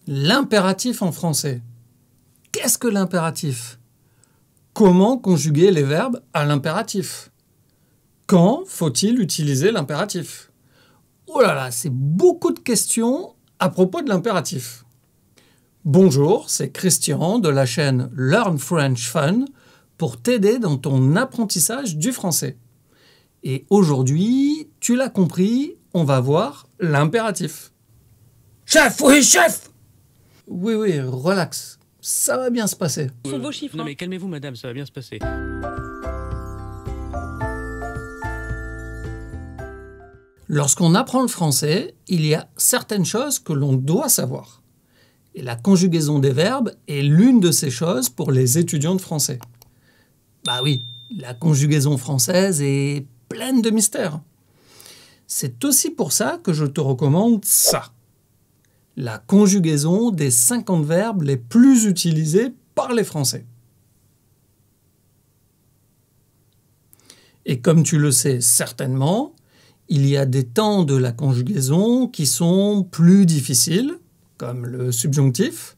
L'impératif en français. Qu'est-ce que l'impératif? Comment conjuguer les verbes à l'impératif? Quand faut-il utiliser l'impératif? Oh là là, c'est beaucoup de questions à propos de l'impératif. Bonjour, c'est Christian de la chaîne Learn French Fun pour t'aider dans ton apprentissage du français. Et aujourd'hui, tu l'as compris, on va voir l'impératif. Chef, oui, chef! Oui, relax. Ça va bien se passer. Ce sont vos chiffres. Non mais calmez-vous madame, ça va bien se passer. Lorsqu'on apprend le français, il y a certaines choses que l'on doit savoir. Et la conjugaison des verbes est l'une de ces choses pour les étudiants de français. Bah oui, la conjugaison française est pleine de mystères. C'est aussi pour ça que je te recommande ça. La conjugaison des 50 verbes les plus utilisés par les Français. Et comme tu le sais certainement, il y a des temps de la conjugaison qui sont plus difficiles, comme le subjonctif,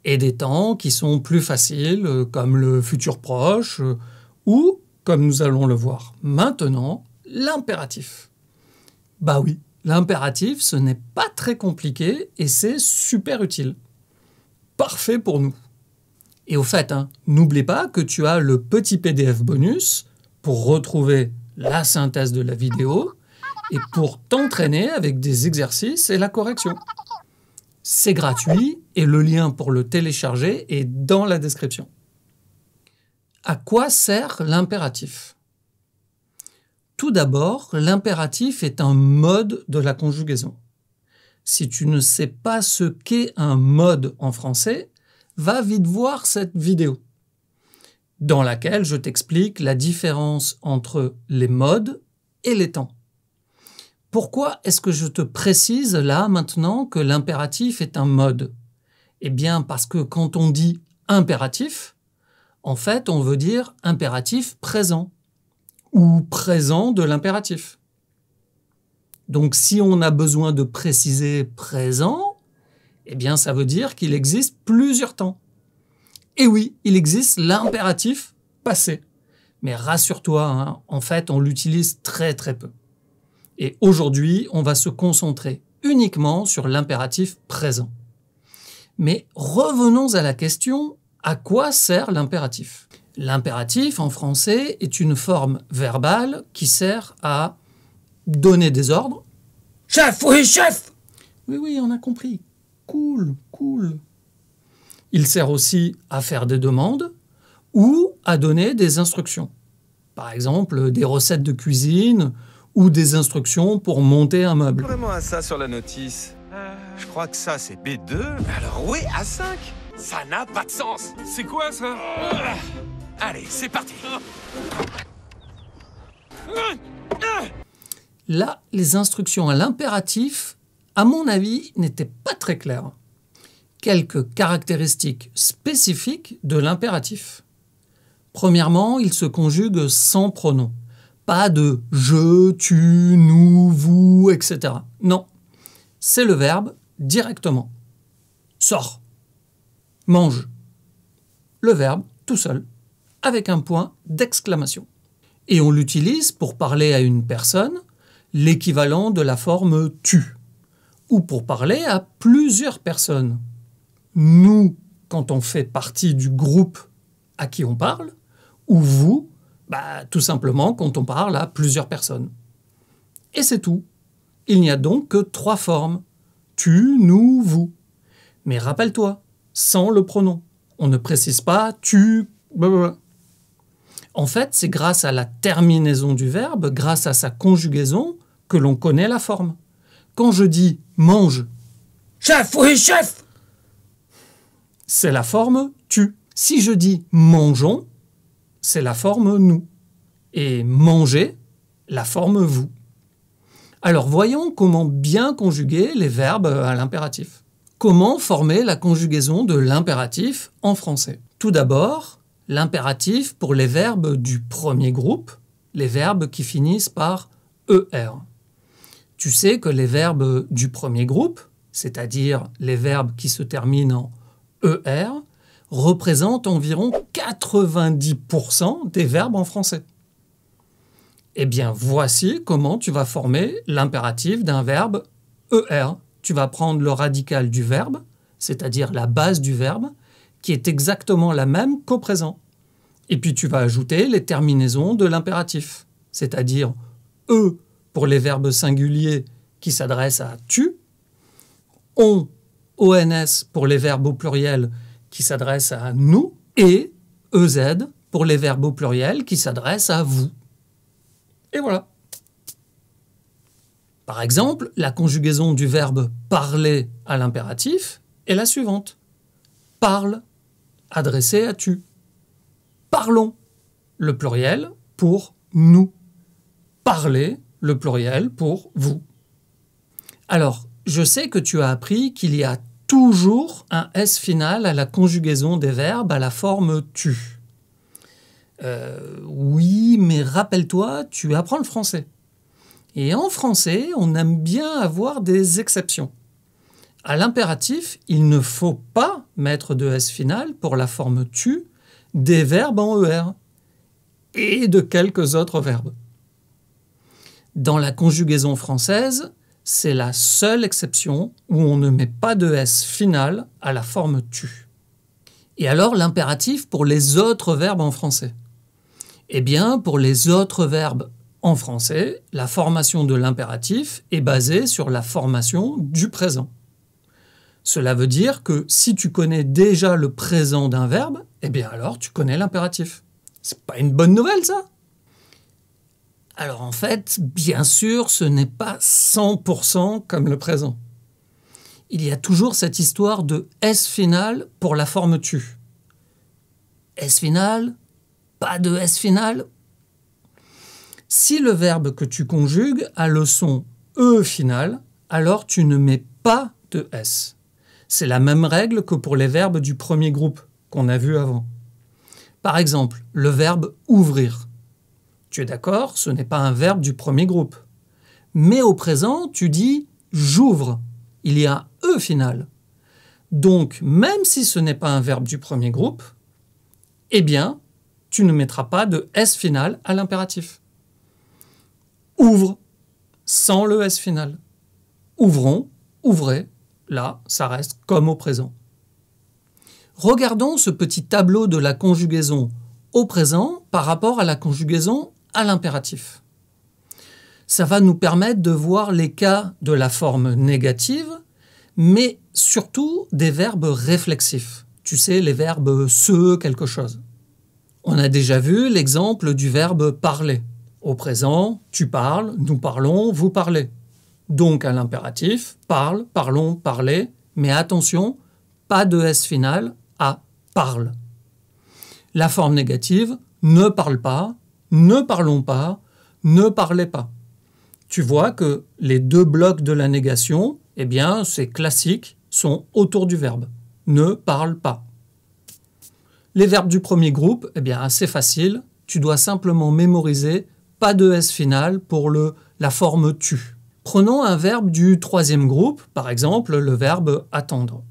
et des temps qui sont plus faciles, comme le futur proche, ou, comme nous allons le voir maintenant, l'impératif. Bah oui, l'impératif, ce n'est pas très compliqué et c'est super utile. Parfait pour nous. Et au fait, n'oublie pas que tu as le petit PDF bonus pour retrouver la synthèse de la vidéo et pour t'entraîner avec des exercices et la correction. C'est gratuit et le lien pour le télécharger est dans la description. À quoi sert l'impératif ? Tout d'abord, l'impératif est un mode de la conjugaison. Si tu ne sais pas ce qu'est un mode en français, va vite voir cette vidéo, dans laquelle je t'explique la différence entre les modes et les temps. Pourquoi est-ce que je te précise là maintenant que l'impératif est un mode? Eh bien parce que quand on dit impératif, en fait on veut dire impératif présent ou présent de l'impératif. Donc si on a besoin de préciser présent, eh bien ça veut dire qu'il existe plusieurs temps. Et oui, il existe l'impératif passé. Mais rassure-toi, en fait on l'utilise très très peu. Et aujourd'hui, on va se concentrer uniquement sur l'impératif présent. Mais revenons à la question, à quoi sert l'impératif ? L'impératif, en français, est une forme verbale qui sert à donner des ordres. Chef, oui, chef! Oui, on a compris. Cool. Il sert aussi à faire des demandes ou à donner des instructions. Par exemple, des recettes de cuisine ou des instructions pour monter un meuble. Vraiment à ça sur la notice. Je crois que ça, c'est B2. Alors oui, A5. Ça n'a pas de sens. C'est quoi ça? Allez, c'est parti. Là, les instructions à l'impératif, à mon avis, n'étaient pas très claires. Quelques caractéristiques spécifiques de l'impératif. Premièrement, il se conjugue sans pronom. Pas de « je »,« tu »,« nous »,« vous », etc. Non, c'est le verbe directement. Sors, mange. Le verbe tout seul, avec un point d'exclamation. Et on l'utilise pour parler à une personne, l'équivalent de la forme « tu », ou pour parler à plusieurs personnes. Nous, quand on fait partie du groupe à qui on parle, ou vous, tout simplement quand on parle à plusieurs personnes. Et c'est tout. Il n'y a donc que 3 formes. Tu, nous, vous. Mais rappelle-toi, sans le pronom. On ne précise pas tu, blablabla. En fait, c'est grâce à la terminaison du verbe, grâce à sa conjugaison, que l'on connaît la forme. Quand je dis mange, chef, oui, chef, c'est la forme tu. Si je dis mangeons, c'est la forme nous. Et manger, la forme vous. Alors voyons comment bien conjuguer les verbes à l'impératif. Comment former la conjugaison de l'impératif en français? Tout d'abord, l'impératif pour les verbes du premier groupe, les verbes qui finissent par ER. Tu sais que les verbes du premier groupe, c'est-à-dire les verbes qui se terminent en ER, représentent environ 90% des verbes en français. Eh bien, voici comment tu vas former l'impératif d'un verbe ER. Tu vas prendre le radical du verbe, c'est-à-dire la base du verbe, qui est exactement la même qu'au présent. Et puis tu vas ajouter les terminaisons de l'impératif, c'est-à-dire E pour les verbes singuliers qui s'adressent à tu, on, ONS pour les verbes au pluriel qui s'adressent à nous, et EZ pour les verbes au pluriel qui s'adressent à vous. Et voilà. Par exemple, la conjugaison du verbe parler à l'impératif est la suivante. Parle, adressé à tu. Parlons, le pluriel pour nous. Parlez, le pluriel pour vous. Alors, je sais que tu as appris qu'il y a toujours un S final à la conjugaison des verbes à la forme tu. Oui, mais rappelle-toi, tu apprends le français. Et en français, on aime bien avoir des exceptions. À l'impératif, il ne faut pas mettre de S final pour la forme tu des verbes en ER et de quelques autres verbes. Dans la conjugaison française, c'est la seule exception où on ne met pas de S final à la forme tu. Et alors l'impératif pour les autres verbes en français? Eh bien, pour les autres verbes en français, la formation de l'impératif est basée sur la formation du présent. Cela veut dire que si tu connais déjà le présent d'un verbe, eh bien alors tu connais l'impératif. C'est pas une bonne nouvelle, ça? Alors en fait, bien sûr, ce n'est pas 100% comme le présent. Il y a toujours cette histoire de S final pour la forme tu. S final, pas de S final. Si le verbe que tu conjugues a le son E final, alors tu ne mets pas de S. C'est la même règle que pour les verbes du premier groupe qu'on a vu avant. Par exemple, le verbe ouvrir. Tu es d'accord, ce n'est pas un verbe du premier groupe. Mais au présent, tu dis j'ouvre. Il y a un E final. Donc, même si ce n'est pas un verbe du premier groupe, eh bien, tu ne mettras pas de S final à l'impératif. Ouvre, sans le S final. Ouvrons, ouvrez, là, ça reste comme au présent. Regardons ce petit tableau de la conjugaison au présent par rapport à la conjugaison à l'impératif. Ça va nous permettre de voir les cas de la forme négative, mais surtout des verbes réflexifs. Tu sais, les verbes se quelque chose. On a déjà vu l'exemple du verbe parler. Au présent, tu parles, nous parlons, vous parlez. Donc à l'impératif, parle, parlons, parlez, mais attention, pas de S final à parle. La forme négative, ne parle pas, ne parlons pas, ne parlez pas. Tu vois que les deux blocs de la négation, eh bien, c'est classique, sont autour du verbe. Ne parle pas. Les verbes du premier groupe, eh bien, c'est facile. Tu dois simplement mémoriser pas de S final pour la forme tu. Prenons un verbe du troisième groupe, par exemple le verbe attendre.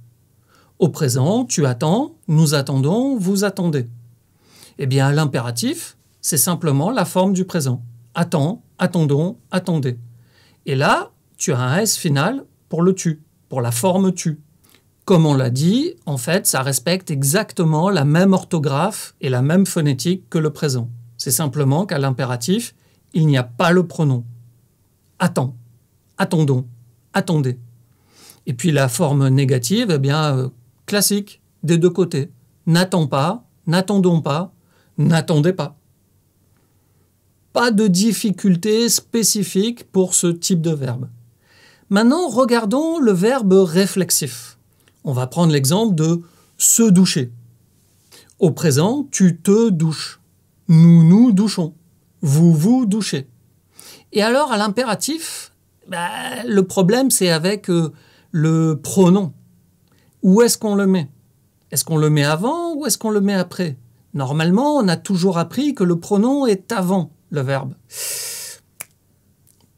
Au présent, tu attends, nous attendons, vous attendez. Eh bien, l'impératif, c'est simplement la forme du présent. Attends, attendons, attendez. Et là, tu as un S final pour le tu, pour la forme tu. Comme on l'a dit, en fait, ça respecte exactement la même orthographe et la même phonétique que le présent. C'est simplement qu'à l'impératif, il n'y a pas le pronom. Attends, attendons, attendez. Et puis la forme négative, eh bien, classique, des deux côtés. N'attends pas, n'attendons pas, n'attendez pas. Pas de difficulté spécifique pour ce type de verbe. Maintenant, regardons le verbe réflexif. On va prendre l'exemple de se doucher. Au présent, tu te douches. Nous nous douchons. Vous vous douchez. Et alors, à l'impératif, le problème, c'est avec le pronom. Où est-ce qu'on le met? Est-ce qu'on le met avant ou est-ce qu'on le met après? Normalement, on a toujours appris que le pronom est avant le verbe.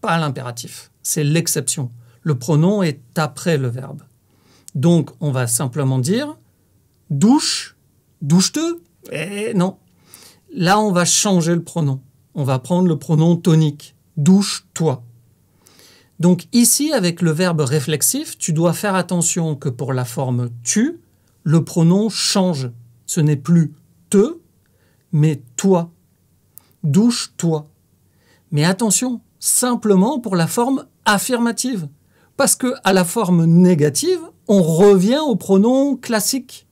Pas à l'impératif. C'est l'exception. Le pronom est après le verbe. Donc, on va simplement dire « douche »,« douche-te ». Eh non. Là, on va changer le pronom. On va prendre le pronom tonique. « Douche-toi ». Donc ici, avec le verbe réflexif, tu dois faire attention que pour la forme « tu », le pronom change. Ce n'est plus « te », mais « toi ». Douche-toi. Mais attention, simplement pour la forme affirmative. Parce qu'à la forme négative, on revient au pronom classique.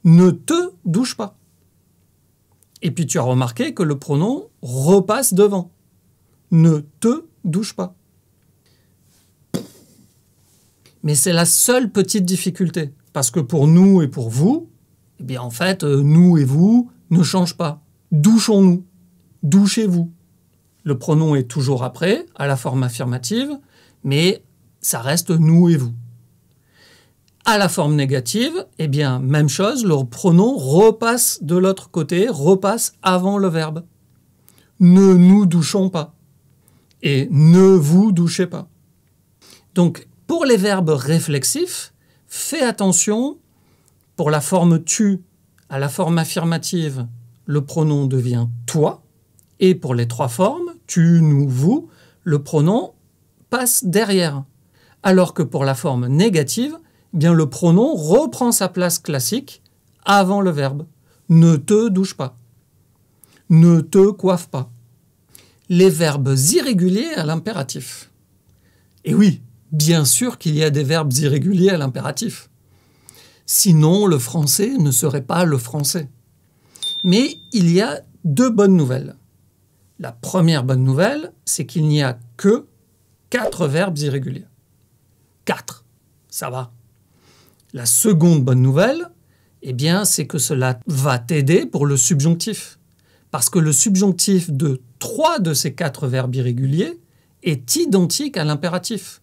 Ne te douche pas. Et puis tu as remarqué que le pronom repasse devant. Ne te douche pas. Mais c'est la seule petite difficulté. Parce que pour nous et pour vous, eh bien en fait, nous et vous ne changent pas. Douchons-nous. Douchez-vous. Le pronom est toujours après, à la forme affirmative, mais ça reste nous et vous. À la forme négative, eh bien, même chose, le pronom repasse de l'autre côté, repasse avant le verbe. Ne nous douchons pas. Et ne vous douchez pas. Donc, pour les verbes réflexifs, fais attention, pour la forme tu, à la forme affirmative, le pronom devient toi. Et pour les trois formes, tu, nous, vous, le pronom passe derrière. Alors que pour la forme négative, eh bien le pronom reprend sa place classique avant le verbe. Ne te douche pas. Ne te coiffe pas. Les verbes irréguliers à l'impératif. Et oui, bien sûr qu'il y a des verbes irréguliers à l'impératif. Sinon, le français ne serait pas le français. Mais il y a deux bonnes nouvelles. La première bonne nouvelle, c'est qu'il n'y a que 4 verbes irréguliers. 4, ça va. La seconde bonne nouvelle, eh bien, c'est que cela va t'aider pour le subjonctif. Parce que le subjonctif de 3 de ces 4 verbes irréguliers est identique à l'impératif.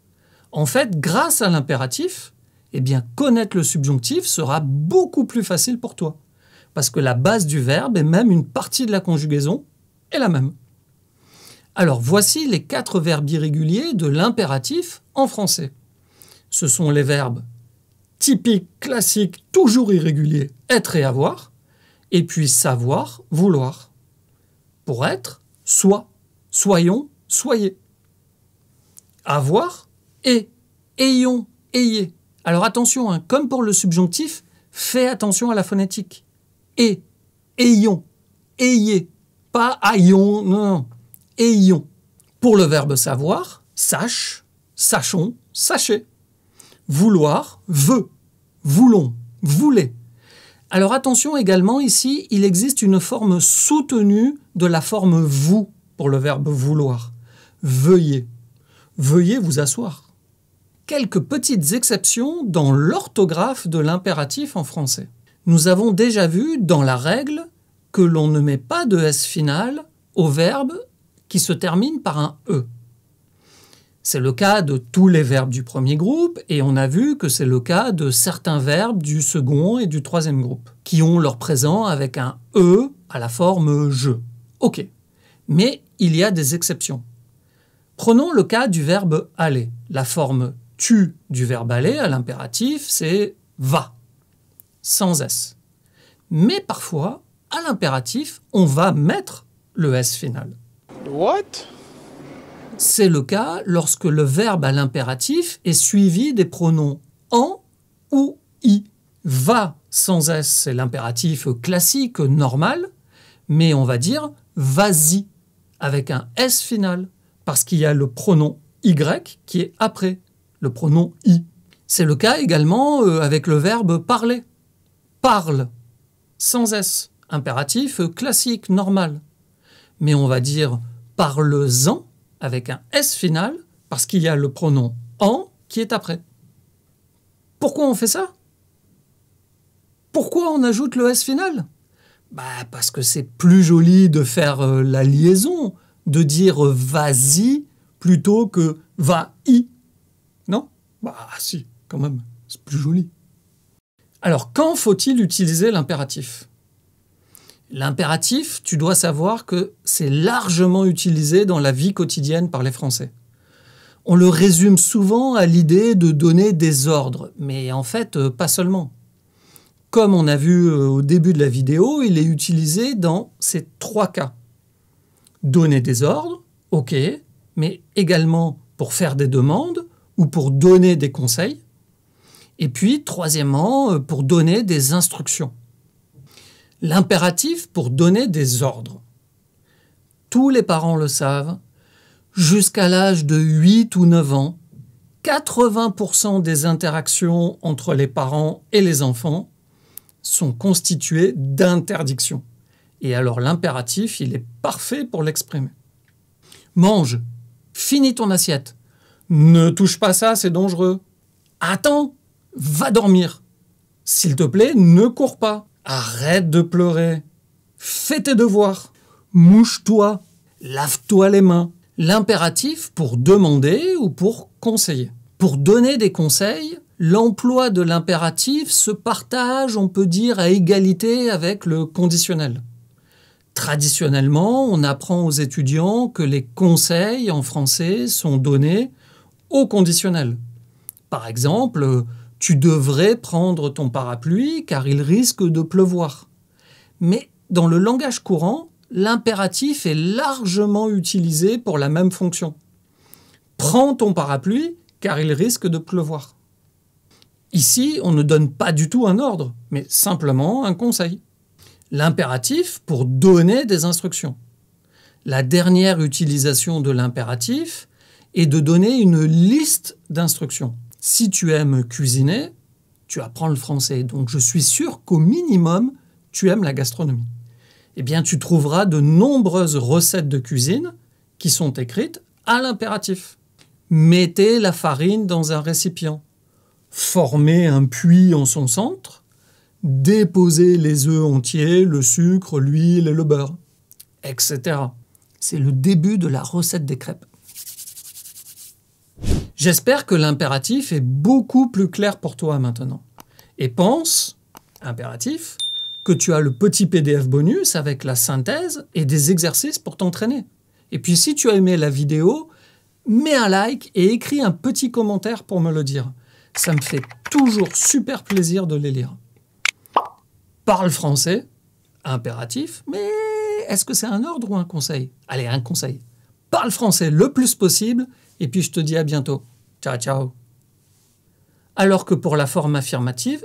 En fait, grâce à l'impératif, eh bien, connaître le subjonctif sera beaucoup plus facile pour toi. Parce que la base du verbe et même une partie de la conjugaison est la même. Alors, voici les 4 verbes irréguliers de l'impératif en français. Ce sont les verbes typiques, classiques, toujours irréguliers, être et avoir, et puis savoir, vouloir. Pour être, soit, soyons, soyez. Avoir, et, ayons, ayez. Alors attention, hein, comme pour le subjonctif, fais attention à la phonétique. Et, ayons, ayez, pas ayons, non. Ayons. Pour le verbe savoir, sache, sachons, sachez. Vouloir, veut, voulons, voulez. Alors attention également, ici, il existe une forme soutenue de la forme vous pour le verbe vouloir. Veuillez. Veuillez vous asseoir. Quelques petites exceptions dans l'orthographe de l'impératif en français. Nous avons déjà vu dans la règle que l'on ne met pas de S final au verbe qui se termine par un E. C'est le cas de tous les verbes du premier groupe et on a vu que c'est le cas de certains verbes du second et du troisième groupe qui ont leur présent avec un E à la forme « je ». Ok, mais il y a des exceptions. Prenons le cas du verbe « aller ». La forme « tu » du verbe « aller » à l'impératif, c'est « va », sans S. Mais parfois, à l'impératif, on va mettre le S final. What? C'est le cas lorsque le verbe à l'impératif est suivi des pronoms en ou i. Va sans S, c'est l'impératif classique, normal, mais on va dire vas-y avec un S final, parce qu'il y a le pronom y qui est après le pronom i. C'est le cas également avec le verbe parler. Parle sans S, impératif classique, normal. Mais on va dire parle-en avec un S final, parce qu'il y a le pronom en qui est après. Pourquoi on fait ça? Pourquoi on ajoute le S final? Parce que c'est plus joli de faire la liaison, de dire vas-y plutôt que va-y. Non? Si, quand même, c'est plus joli. Alors, quand faut-il utiliser l'impératif? L'impératif, tu dois savoir que c'est largement utilisé dans la vie quotidienne par les Français. On le résume souvent à l'idée de donner des ordres, mais en fait, pas seulement. Comme on a vu au début de la vidéo, il est utilisé dans ces 3 cas. Donner des ordres, ok, mais également pour faire des demandes ou pour donner des conseils. Et puis, troisièmement, pour donner des instructions. L'impératif pour donner des ordres. Tous les parents le savent, jusqu'à l'âge de 8 ou 9 ans, 80% des interactions entre les parents et les enfants sont constituées d'interdictions. Et alors l'impératif, il est parfait pour l'exprimer. Mange, finis ton assiette. Ne touche pas ça, c'est dangereux. Attends, va dormir. S'il te plaît, ne cours pas. Arrête de pleurer. Fais tes devoirs. Mouche-toi. Lave-toi les mains. L'impératif pour demander ou pour conseiller. Pour donner des conseils, l'emploi de l'impératif se partage, on peut dire, à égalité avec le conditionnel. Traditionnellement, on apprend aux étudiants que les conseils en français sont donnés au conditionnel. Par exemple, tu devrais prendre ton parapluie car il risque de pleuvoir. Mais dans le langage courant, l'impératif est largement utilisé pour la même fonction. Prends ton parapluie car il risque de pleuvoir. Ici, on ne donne pas du tout un ordre, mais simplement un conseil. L'impératif pour donner des instructions. La dernière utilisation de l'impératif est de donner une liste d'instructions. Si tu aimes cuisiner, tu apprends le français, donc je suis sûr qu'au minimum, tu aimes la gastronomie. Eh bien, tu trouveras de nombreuses recettes de cuisine qui sont écrites à l'impératif. Mettez la farine dans un récipient. Formez un puits en son centre. Déposez les œufs entiers, le sucre, l'huile et le beurre, etc. C'est le début de la recette des crêpes. J'espère que l'impératif est beaucoup plus clair pour toi maintenant. Et pense, impératif, que tu as le petit PDF bonus avec la synthèse et des exercices pour t'entraîner. Et puis si tu as aimé la vidéo, mets un like et écris un petit commentaire pour me le dire. Ça me fait toujours super plaisir de les lire. Parle français, impératif, mais est-ce que c'est un ordre ou un conseil? Allez, un conseil. Parle français le plus possible et puis je te dis à bientôt. Ciao, ciao. Alors que pour la forme affirmative...